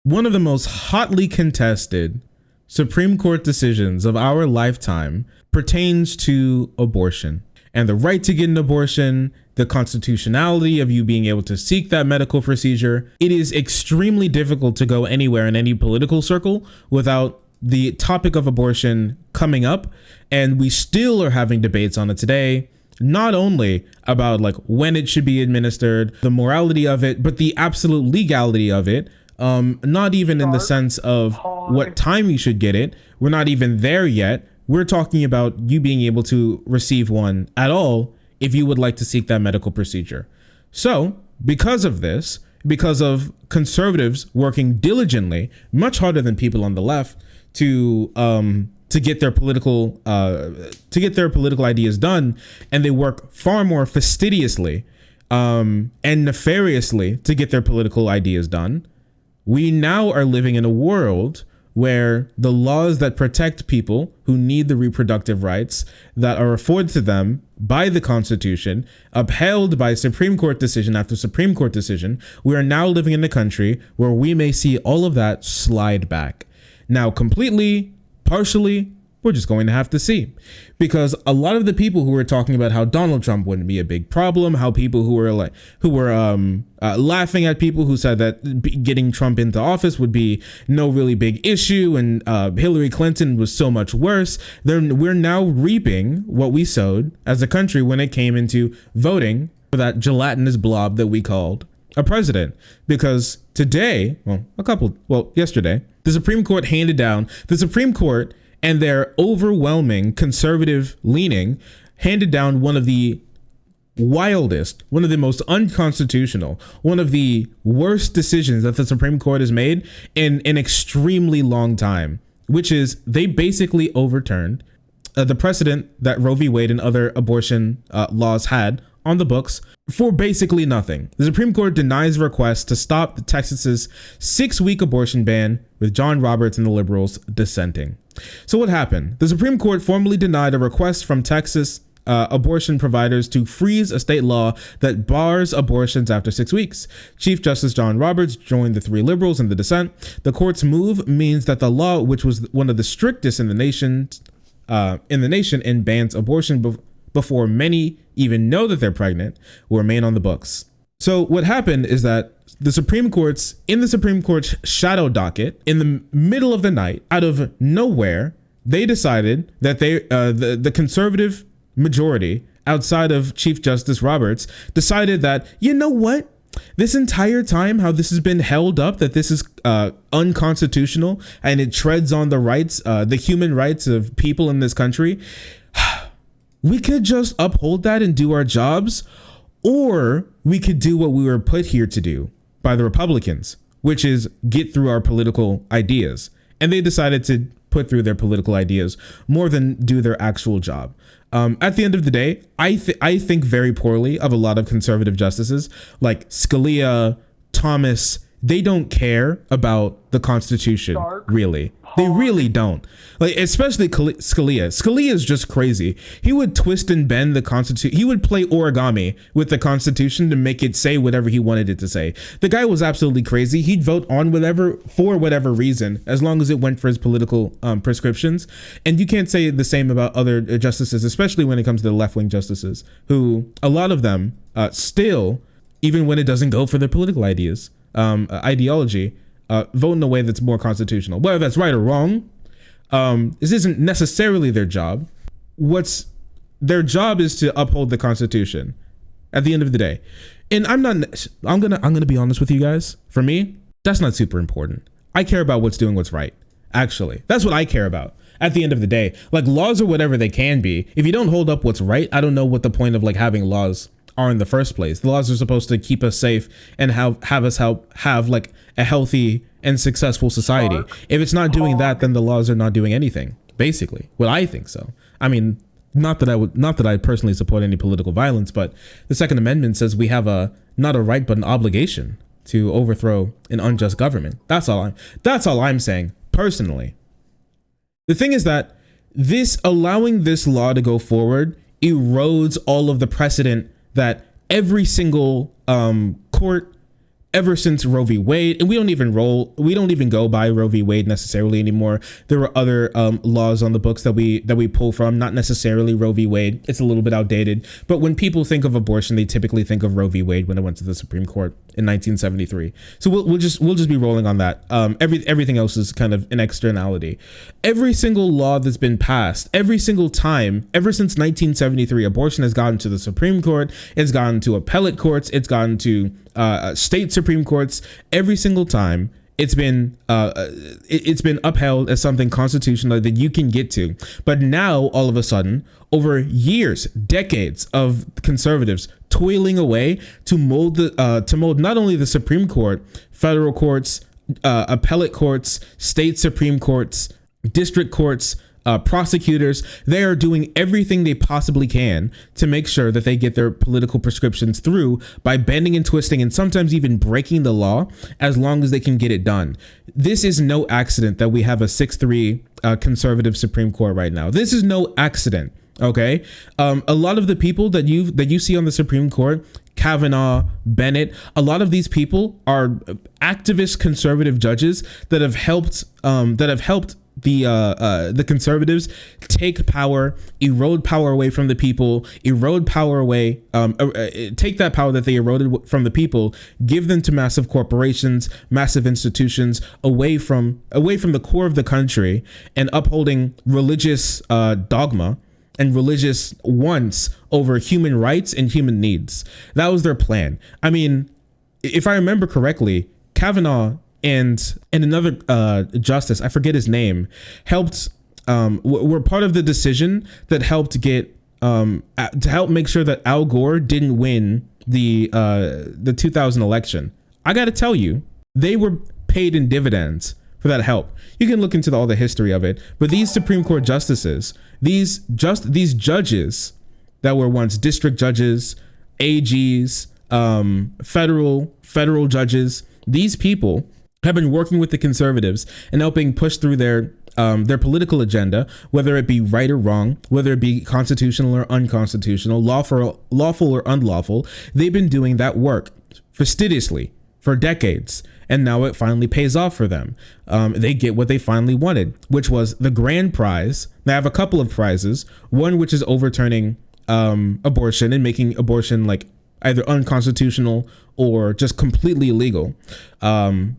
One of the most hotly contested Supreme Court decisions of our lifetime pertains to abortion and the right to get an abortion, the constitutionality of you being able to seek that medical procedure. It is extremely difficult to go anywhere in any political circle without the topic of abortion coming up. And we still are having debates on it today, not only about like when it should be administered, the morality of it, but the absolute legality of it. Not even in the sense of what time you should get it. We're not even there yet. We're talking about you being able to receive one at all if you would like to seek that medical procedure. So because of this, because of conservatives working diligently, much harder than people on the left to get their political ideas done, and they work far more fastidiously and nefariously to get their political ideas done. We now are living in a world where the laws that protect people who need the reproductive rights that are afforded to them by the Constitution, upheld by Supreme Court decision after Supreme Court decision, we are now living in a country where we may see all of that slide back. Now, completely, partially, we're just going to have to see, because a lot of the people who were talking about how Donald Trump wouldn't be a big problem, how people who were laughing at people who said that getting Trump into office would be no really big issue, and Hillary Clinton was so much worse. We're now reaping what we sowed as a country when it came into voting for that gelatinous blob that we called a president. Because today, yesterday, the Supreme Court and their overwhelming conservative leaning handed down one of the wildest, one of the most unconstitutional, one of the worst decisions that the Supreme Court has made in an extremely long time, which is they basically overturned the precedent that Roe v. Wade and other abortion laws had on the books for basically nothing. The Supreme Court denies requests to stop Texas's 6-week abortion ban, with John Roberts and the liberals dissenting. So what happened? The Supreme Court formally denied a request from Texas abortion providers to freeze a state law that bars abortions after 6 weeks. Chief Justice John Roberts joined the 3 liberals in the dissent. The court's move means that the law, which was one of the strictest in the nation and bans abortion before many even know that they're pregnant, will remain on the books. So what happened is that the Supreme Court's shadow docket, in the middle of the night, out of nowhere, they decided that the conservative majority outside of Chief Justice Roberts decided that, you know what? This entire time, how this has been held up, that this is unconstitutional and it treads on the rights, the human rights of people in this country. We could just uphold that and do our jobs, or we could do what we were put here to do by the Republicans, which is get through our political ideas. And they decided to put through their political ideas more than do their actual job. At the end of the day, I think very poorly of a lot of conservative justices like Scalia, Thomas. They don't care about the Constitution, really. They really don't. Like, especially Scalia. Scalia is just crazy. He would twist and bend the Constitution. He would play origami with the Constitution to make it say whatever he wanted it to say. The guy was absolutely crazy. He'd vote on whatever, for whatever reason, as long as it went for his political prescriptions. And you can't say the same about other justices, especially when it comes to the left-wing justices, who a lot of them still, even when it doesn't go for their political ideology, vote in a way that's more constitutional. Whether that's right or wrong, this isn't necessarily their job. Their job is to uphold the Constitution at the end of the day. And I'm gonna be honest with you guys. For me, that's not super important. I care about what's right. Actually, that's what I care about at the end of the day. Like, laws are whatever they can be. If you don't hold up what's right, I don't know what the point of like having laws are in the first place. The laws are supposed to keep us safe and have us have like a healthy and successful society. If it's not doing that, then the laws are not doing anything, basically. Well, I think so. I mean, not that I personally support any political violence, but the Second Amendment says we have not a right but an obligation to overthrow an unjust government. That's all I'm saying personally. The thing is that allowing this law to go forward erodes all of the precedent that every single court ever since Roe v. Wade, and we don't even go by Roe v. Wade necessarily anymore. There were other laws on the books that we pull from, not necessarily Roe v. Wade. It's a little bit outdated, but when people think of abortion, they typically think of Roe v. Wade when it went to the Supreme Court in 1973. So we'll just be rolling on that. Everything else is kind of an externality. Every single law that's been passed, every single time, ever since 1973, abortion has gotten to the Supreme Court. It's gotten to appellate courts. It's gotten to state Supreme Courts. Every single time, it's been upheld as something constitutional that you can get to. But now, all of a sudden, over years, decades of conservatives toiling away to mold not only the Supreme Court, federal courts, appellate courts, state Supreme Courts, district courts, prosecutors, they are doing everything they possibly can to make sure that they get their political prescriptions through by bending and twisting and sometimes even breaking the law as long as they can get it done. This is no accident that we have a 6-3 conservative Supreme Court right now. This is no accident. Okay. A lot of the people that you see on the Supreme Court, Kavanaugh, Bennett, a lot of these people are activist conservative judges that have helped the conservatives take power, erode power away from the people, erode power away, take that power that they eroded from the people, give them to massive corporations, massive institutions, away from the core of the country, and upholding religious dogma and religious wants over human rights and human needs. That was their plan. I mean, if I remember correctly, Kavanaugh and another justice, I forget his name, helped were part of the decision that helped get to help make sure that Al Gore didn't win the 2000 election. I got to tell you, they were paid in dividends for that help. You can look into all the history of it, but these Supreme Court justices, these judges that were once district judges, AGs, federal judges, these people have been working with the conservatives and helping push through their political agenda, whether it be right or wrong, whether it be constitutional or unconstitutional, lawful or unlawful. They've been doing that work fastidiously for decades, and now it finally pays off for them. They get what they finally wanted, which was the grand prize. They have a couple of prizes, one which is overturning abortion and making abortion like either unconstitutional or just completely illegal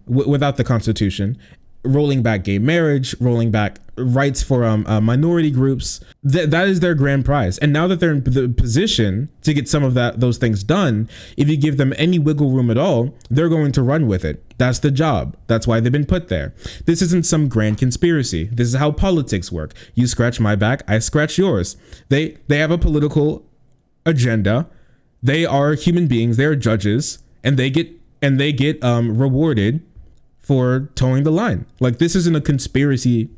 without the Constitution, rolling back gay marriage, rolling back rights for minority groups. That is their grand prize. And now that they're in the position to get some of those things done, if you give them any wiggle room at all, they're going to run with it. That's the job. That's why they've been put there. This isn't some grand conspiracy. This is how politics work. You scratch my back, I scratch yours. They have a political agenda. They are human beings. They are judges, and they get rewarded for towing the line. Like, this isn't a conspiracy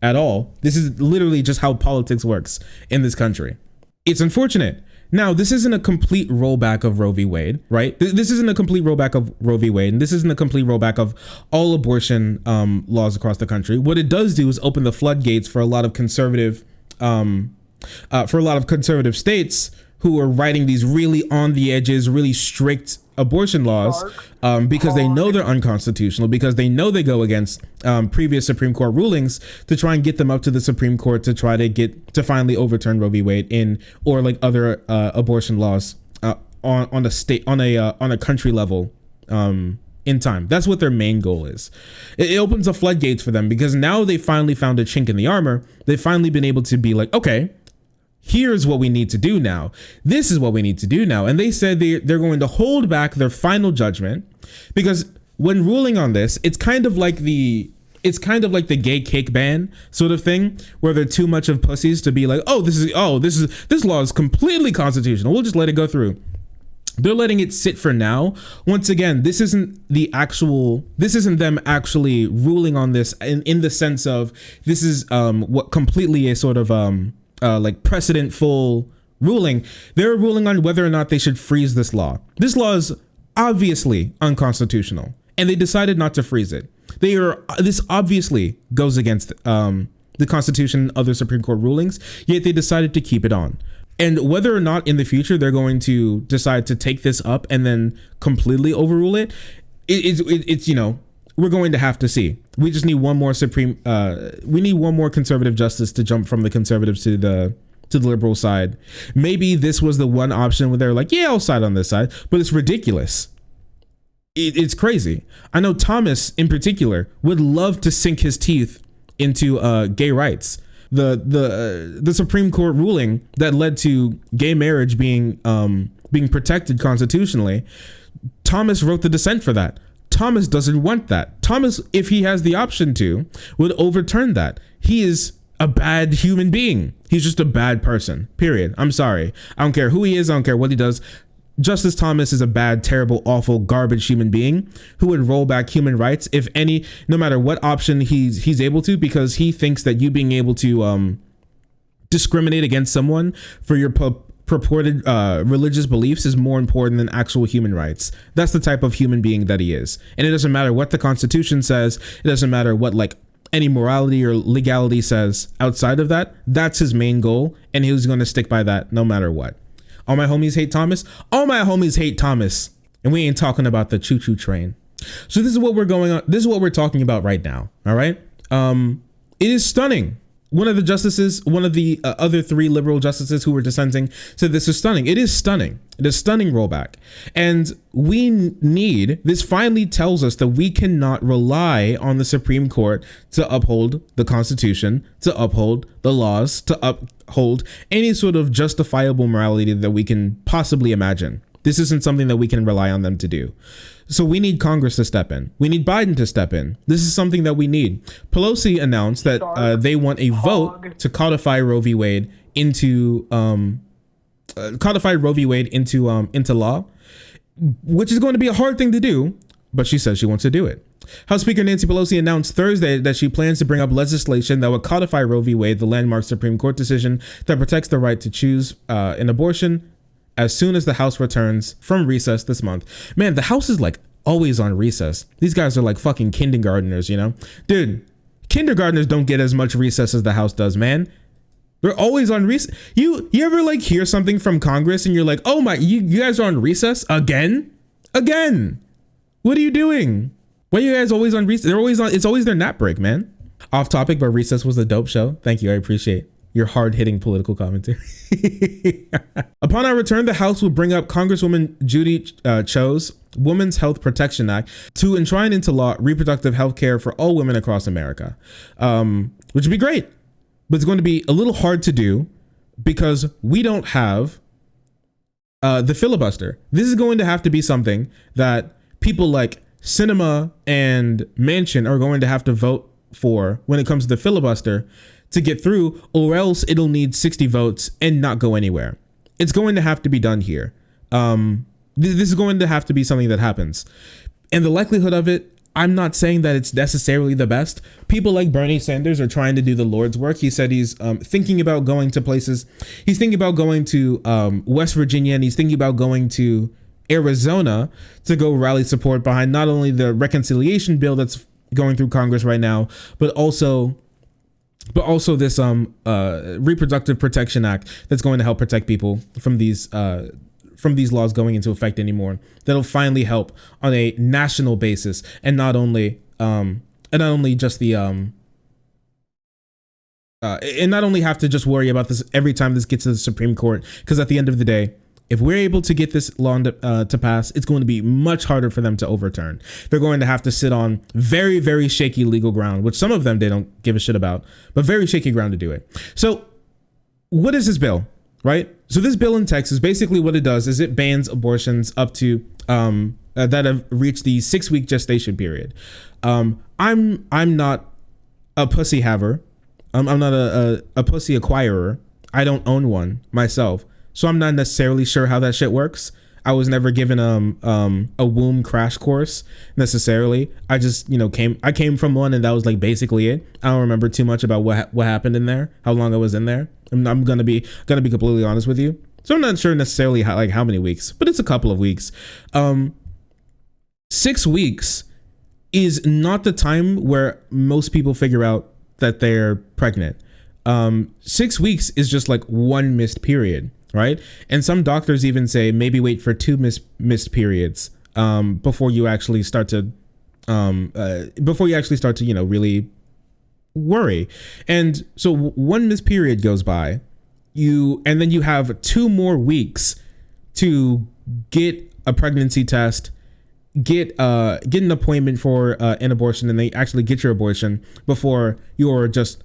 at all. This is literally just how politics works in this country. It's unfortunate. Now, this isn't a complete rollback of Roe v. Wade, right? This isn't a complete rollback of Roe v. Wade, and this isn't a complete rollback of all abortion laws across the country. What it does do is open the floodgates for a lot of conservative states who are writing these really on the edges, really strict abortion laws because they know they're unconstitutional, because they know they go against previous Supreme Court rulings, to try and get them up to the Supreme Court to try to get to finally overturn Roe v. Wade or like other abortion laws on a country level in time. That's what their main goal is. It opens the floodgates for them because now they finally found a chink in the armor. They've finally been able to be like, okay, here's what we need to do now. This is what we need to do now. And they said they're going to hold back their final judgment because when ruling on this, it's kind of like the gay cake ban sort of thing, where they're too much of pussies to be like, this law is completely constitutional. We'll just let it go through. They're letting it sit for now. Once again, this isn't them actually ruling on this in the sense of this is what completely a sort of like precedent-full ruling. They're ruling on whether or not they should freeze this law. This law is obviously unconstitutional, and they decided not to freeze it. This obviously goes against the Constitution and other Supreme Court rulings, yet they decided to keep it on. And whether or not in the future they're going to decide to take this up and then completely overrule it, it's we're going to have to see. We just need one more we need one more conservative justice to jump from the conservatives to the liberal side. Maybe this was the one option where they're like, yeah, I'll side on this side, but it's ridiculous. It's crazy. I know Thomas in particular would love to sink his teeth into gay rights. The Supreme Court ruling that led to gay marriage being protected constitutionally. Thomas wrote the dissent for that. Thomas doesn't want that. Thomas, if he has the option to, would overturn that. He is a bad human being. He's just a bad person, period. I'm sorry. I don't care who he is. I don't care what he does. Justice Thomas is a bad, terrible, awful, garbage human being who would roll back human rights, if any, no matter what option he's able to, because he thinks that you being able to discriminate against someone for your purported religious beliefs is more important than actual human rights. That's the type of human being that he is. And it doesn't matter what the Constitution says. It doesn't matter what any morality or legality says outside of that. That's his main goal, and he's going to stick by that no matter what. All my homies hate Thomas. All my homies hate Thomas. And we ain't talking about the choo-choo train. So this is what we're going on. This is what we're talking about right now. All right. It is stunning. One of the justices, one of the other three liberal justices who were dissenting said this is stunning. It is stunning. It is stunning rollback. And this finally tells us that we cannot rely on the Supreme Court to uphold the Constitution, to uphold the laws, to uphold any sort of justifiable morality that we can possibly imagine. This isn't something that we can rely on them to do. So we need Congress to step in. We need Biden to step in. This is something that we need. Pelosi announced that they want a vote to codify Roe v. Wade into law, which is going to be a hard thing to do, but she says she wants to do it. House Speaker Nancy Pelosi announced Thursday that she plans to bring up legislation that would codify Roe v. Wade, the landmark Supreme Court decision that protects the right to choose an abortion, as soon as the House returns from recess this month. Man, the House is always on recess. These guys are like fucking kindergartners, Dude, kindergartners don't get as much recess as the House does, man. They're always on recess. You ever hear something from Congress and you're like, oh my, you guys are on recess again? Again. What are you doing? Why are you guys always on recess? They're always on, it's always their nap break, man. Off topic, but recess was a dope show. Thank you, I appreciate your hard-hitting political commentary. Upon our return, the House will bring up Congresswoman Judy Cho's Women's Health Protection Act to enshrine into law reproductive health care for all women across America, which would be great. But it's going to be a little hard to do because we don't have the filibuster. This is going to have to be something that people like Sinema and Manchin are going to have to vote for when it comes to the filibuster to get through, or else it'll need 60 votes and not go anywhere. It's going to have to be done here. This is going to have to be something that happens. And the likelihood of it, I'm not saying that it's necessarily the best. People like Bernie Sanders are trying to do the Lord's work. He said he's thinking about going to places. He's thinking about going to West Virginia, and he's thinking about going to Arizona to go rally support behind not only the reconciliation bill that's going through Congress right now, but also this Reproductive Protection Act that's going to help protect people from these laws going into effect anymore. That'll finally help on a national basis, and not only just the and not only have to just worry about this every time this gets to the Supreme Court, because at the end of the day, if we're able to get this law to pass, it's going to be much harder for them to overturn. They're going to have to sit on very, very shaky legal ground, which some of them they don't give a shit about, but very shaky ground to do it. So what is this bill, right? So this bill in Texas, basically what it does is it bans abortions up to that have reached the 6-week gestation period. I'm not a pussy haver. I'm not a pussy acquirer. I don't own one myself. So I'm not necessarily sure how that shit works. I was never given a womb crash course necessarily. I just I came from one, and that was basically it. I don't remember too much about what happened in there, how long I was in there. I'm gonna be completely honest with you. So I'm not sure necessarily how many weeks, but it's a couple of weeks. 6 weeks is not the time where most people figure out that they're pregnant. 6 weeks is just one missed period. Right. And some doctors even say maybe wait for 2 missed periods before you actually start to really worry. And so one missed period goes by, and then you have 2 more weeks to get a pregnancy test, get an appointment for an abortion, and they actually get your abortion before you're just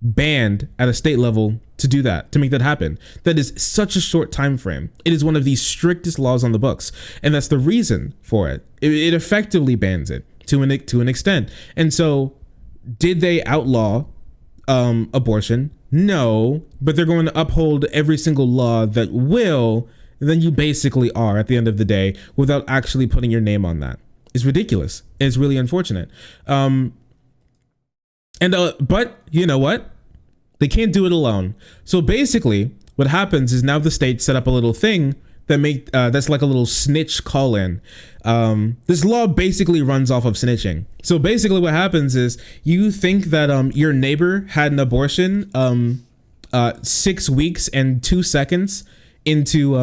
banned at a state level to do that, to make that happen. That is such a short time frame. It is one of the strictest laws on the books, and that's the reason for it. It effectively bans it to an extent. And so, did they outlaw abortion? No, but they're going to uphold every single law that will. Then you basically are, at the end of the day, without actually putting your name on that. It's ridiculous. It's really unfortunate. But you know what? They can't do it alone. So basically, what happens is now the state set up a little thing that's like a little snitch call-in. This law basically runs off of snitching. So basically, what happens is you think that your neighbor had an abortion 6 weeks and 2 seconds into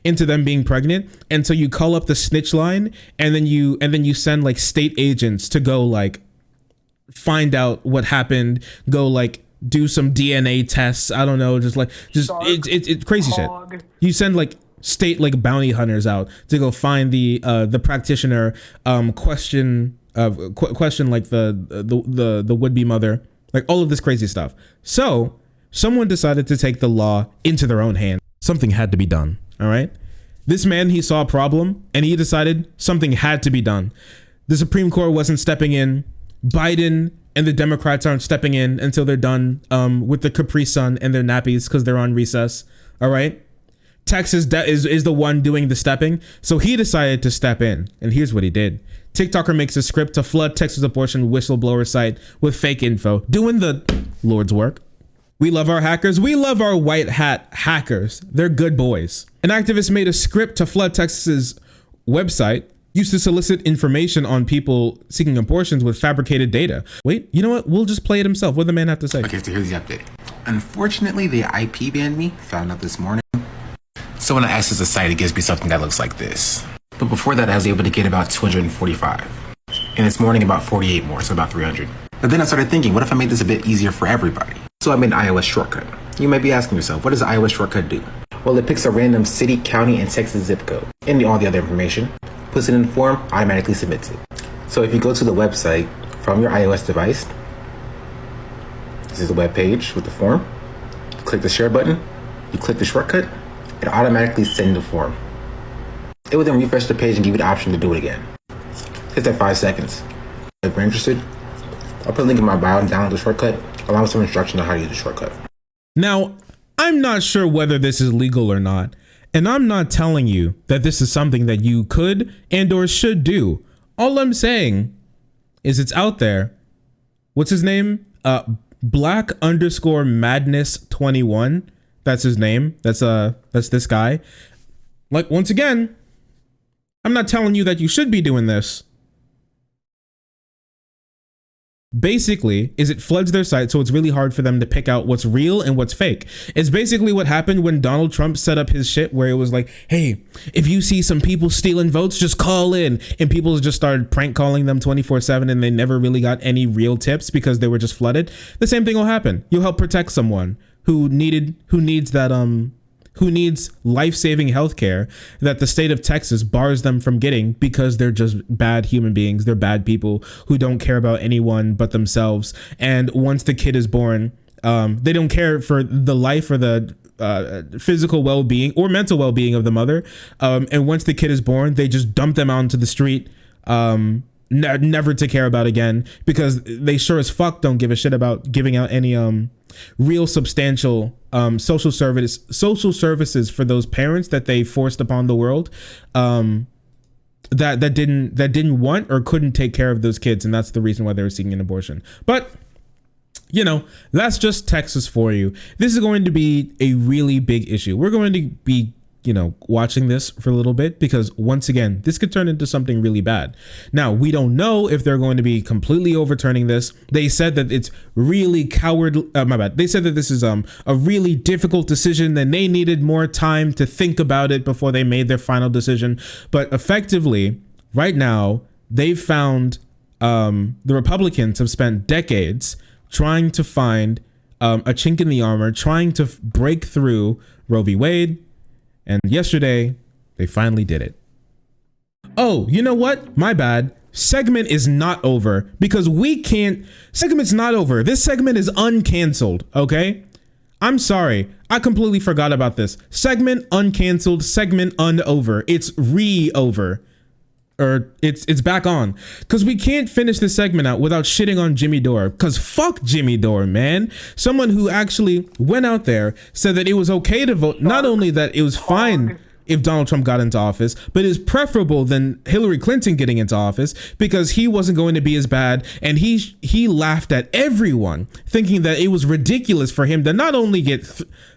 them being pregnant, and so you call up the snitch line, and then you send like state agents to go like find out what happened, go like do some DNA tests. I don't know, just it's crazy shit. You send like state like bounty hunters out to go find the practitioner, question like the would-be mother, like all of this crazy stuff. So someone decided to take the law into their own hands. Something had to be done. All right. This man, he saw a problem and he decided something had to be done. The Supreme Court wasn't stepping in. Biden and the Democrats aren't stepping in until they're done with the Capri Sun and their nappies because they're on recess. All right. Texas is the one doing the stepping. So he decided to step in. And here's what he did. TikToker makes a script to flood Texas abortion whistleblower site with fake info, doing the Lord's work. We love our hackers. We love our white hat hackers. They're good boys. An activist made a script to flood Texas's website used to solicit information on people seeking abortions with fabricated data. Wait, you know what? We'll just play it himself. What did the man have to say? Okay, so here's the update. Unfortunately, the IP banned me. Found out this morning. So when I access the site, it gives me something that looks like this. But before that, I was able to get about 245. And this morning, about 48 more, so about 300. But then I started thinking, what if I made this a bit easier for everybody? So I made an iOS shortcut. You might be asking yourself, what does the iOS shortcut do? Well, it picks a random city, county, and Texas zip code, and all the other information, puts it in the form, automatically submits it. So if you go to the website from your iOS device, this is the web page with the form, you click the share button, you click the shortcut, it automatically sends the form. It will then refresh the page and give you the option to do it again. Hit that 5 seconds. If you're interested, I'll put a link in my bio and download the shortcut, along with some instructions on how to use the shortcut. Now, I'm not sure whether this is legal or not, and I'm not telling you that this is something that you could and or should do. All I'm saying is it's out there. What's his name? Black_Madness21. That's his name. That's this guy. Like, once again, I'm not telling you that you should be doing this. Basically, is it floods their site, so it's really hard for them to pick out what's real and what's fake. It's basically what happened when Donald Trump set up his shit, where it was like, hey, if you see some people stealing votes, just call in. And people just started prank calling them 24/7, and they never really got any real tips because they were just flooded. The same thing will happen. You'll help protect someone who needs life-saving healthcare that the state of Texas bars them from getting because they're just bad human beings. They're bad people who don't care about anyone but themselves. And once the kid is born, they don't care for the life or the physical well-being or mental well-being of the mother. And once the kid is born, they just dump them out into the street, never to care about again, because they sure as fuck don't give a shit about giving out any real substantial social services for those parents that they forced upon the world, that didn't want or couldn't take care of those kids, and that's the reason why they were seeking an abortion. But you know, that's just Texas for you. This is going to be a really big issue. We're going to be watching this for a little bit, because once again, this could turn into something really bad. Now, we don't know if they're going to be completely overturning this. They said that it's really my bad. They said that this is a really difficult decision, and they needed more time to think about it before they made their final decision. But effectively, right now, they've found the Republicans have spent decades trying to find a chink in the armor, trying to break through Roe v. Wade. And yesterday, they finally did it. Oh, you know what? My bad. Segment is not over, because segment's not over. This segment is uncanceled, okay? I'm sorry. I completely forgot about this. Segment uncanceled, segment unover. It's re-over. Or it's back on, because we can't finish this segment out without shitting on Jimmy Dore, because fuck Jimmy Dore, man. Someone who actually went out there, said that it was okay to vote, not only that it was fine if Donald Trump got into office, but is preferable than Hillary Clinton getting into office, because he wasn't going to be as bad. And he laughed at everyone, thinking that it was ridiculous for him to not only get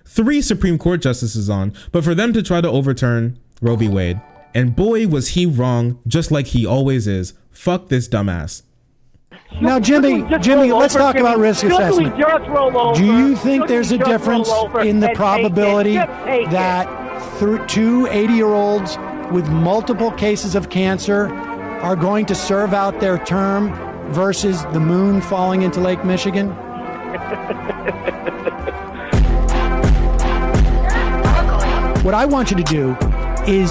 3 Supreme Court justices on, but for them to try to overturn Roe v. Wade. And boy, was he wrong, just like he always is. Fuck this dumbass. Now, Jimmy, let's talk about risk assessment. Do you think there's a difference in the probability that 2 80-year-olds with multiple cases of cancer are going to serve out their term versus the moon falling into Lake Michigan? What I want you to do is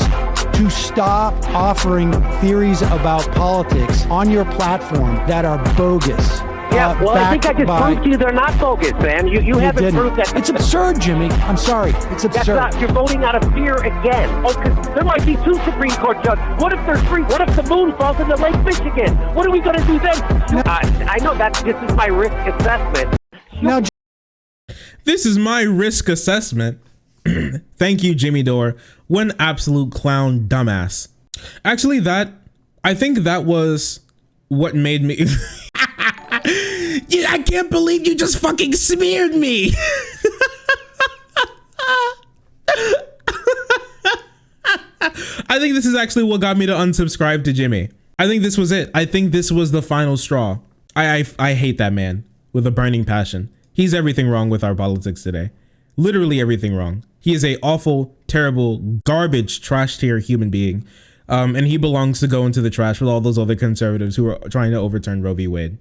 to stop offering theories about politics on your platform that are bogus. Yeah, well, I think I just proved to you they're not bogus, man. You haven't proved that. It's absurd, Jimmy. I'm sorry. It's absurd. You're voting out of fear again. Oh, because there might be 2 Supreme Court judges. What if there's 3? What if the moon falls into Lake Michigan? What are we going to do then? I know that this is my risk assessment. Now, this is my risk assessment. Thank you, Jimmy Dore. One absolute clown dumbass. Actually, I think that was what made me... I can't believe you just fucking smeared me. I think this is actually what got me to unsubscribe to Jimmy. I think this was it. I think this was the final straw. I hate that man with a burning passion. He's everything wrong with our politics today. Literally everything wrong. He is a awful, terrible, garbage, trash tier human being. And he belongs to go into the trash with all those other conservatives who are trying to overturn Roe v. Wade.